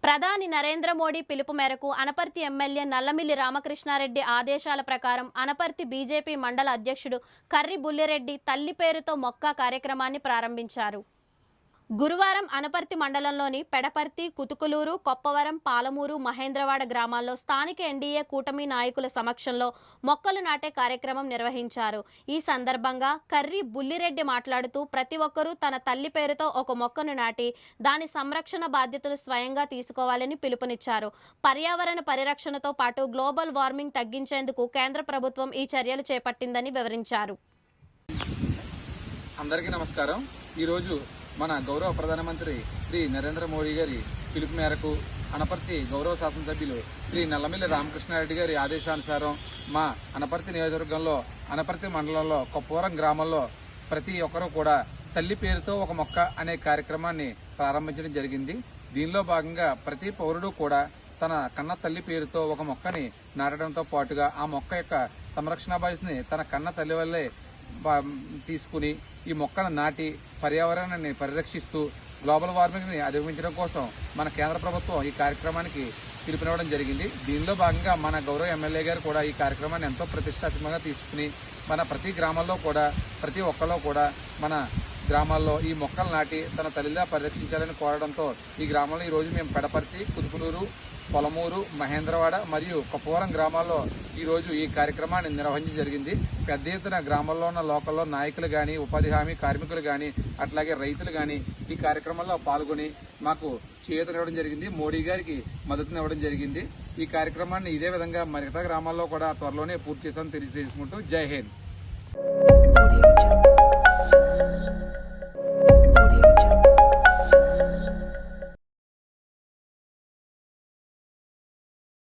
ప్రధాని నరేంద్ర మోడీ పిలుపు మేరకు అనపర్తి ఎమ్మెల్యే నల్లమిల్లి రామకృష్ణారెడ్డి ఆదేశాల ప్రకారం అనపర్తి బీజేపీ మండల అధ్యక్షుడు కర్రి బుల్లిరెడ్డి తల్లి పేరుతో మొక్క కార్యక్రమాన్ని ప్రారంభించారు. గురువారం అనపర్తి మండలంలోని పెడపర్తి, కుతుకులూరు, కొప్పవరం, పాలమూరు, మహేంద్రవాడ గ్రామాల్లో స్థానిక ఎన్డీఏ కూటమి నాయకుల సమక్షంలో మొక్కలు నాటే కార్యక్రమం నిర్వహించారు. ఈ సందర్భంగా కర్రి బుల్లిరెడ్డి మాట్లాడుతూ ప్రతి ఒక్కరూ తన తల్లి పేరుతో ఒక మొక్కను నాటి దాని సంరక్షణ బాధ్యతలు స్వయంగా తీసుకోవాలని పిలుపునిచ్చారు. పర్యావరణ పరిరక్షణతో పాటు గ్లోబల్ వార్మింగ్ తగ్గించేందుకు కేంద్ర ప్రభుత్వం ఈ చర్యలు చేపట్టిందని వివరించారు. అందరికీ నమస్కారం. ఈరోజు మన గౌరవ ప్రధానమంత్రి శ్రీ నరేంద్ర మోడీ గారి పిలుపు మేరకు అనపర్తి గౌరవ శాసనసభ్యులు శ్రీ నల్లమిల్లి రామకృష్ణారెడ్డి గారి ఆదేశానుసారం మా అనపర్తి నియోజకవర్గంలో అనపర్తి మండలంలో కొప్పవరం గ్రామంలో ప్రతి ఒక్కరూ కూడా తల్లి పేరుతో ఒక మొక్క అనే కార్యక్రమాన్ని ప్రారంభించడం జరిగింది. దీనిలో భాగంగా ప్రతి పౌరుడు కూడా తన కన్న తల్లి పేరుతో ఒక మొక్కని నాటడంతో పాటుగా ఆ మొక్క యొక్క సంరక్షణ బాధ్యతని తన కన్న తల్లి వల్లే తీసుకుని ఈ మొక్కను నాటి పర్యావరణాన్ని పరిరక్షిస్తూ గ్లోబల్ వార్మింగ్ ని అధిగమించడం కోసం మన కేంద్ర ప్రభుత్వం ఈ కార్యక్రమానికి పిలుపునివ్వడం జరిగింది. దీనిలో భాగంగా మన గౌరవ ఎమ్మెల్యే గారు కూడా ఈ కార్యక్రమాన్ని ఎంతో ప్రతిష్టాత్మకంగా తీసుకుని మన ప్రతి గ్రామంలో కూడా ప్రతి ఒక్కలో కూడా మన గ్రామాల్లో ఈ మొక్కలు నాటి తన తల్లిలా పరిరక్షించాలని కోరడంతో ఈ గ్రామంలో ఈరోజు మేము పెడపర్తి, కుతుకులూరు, పొలమూరు, మహేంద్రవాడ మరియు కొప్పవరం గ్రామాల్లో ఈరోజు ఈ కార్యక్రమాన్ని నిర్వహించడం జరిగింది. పెద్ద ఎత్తున గ్రామాల్లో ఉన్న లోకల్లో నాయకులు కానీ, ఉపాధి హామీ కార్మికులు కానీ, అట్లాగే రైతులు కానీ ఈ కార్యక్రమంలో పాల్గొని మాకు చేయూతనివ్వడం జరిగింది. మోడీ గారికి మద్దతునివ్వడం జరిగింది. ఈ కార్యక్రమాన్ని ఇదే విధంగా మిగతా గ్రామాల్లో కూడా త్వరలోనే పూర్తి చేస్తామని తెలియజేసుకుంటూ జై హింద్.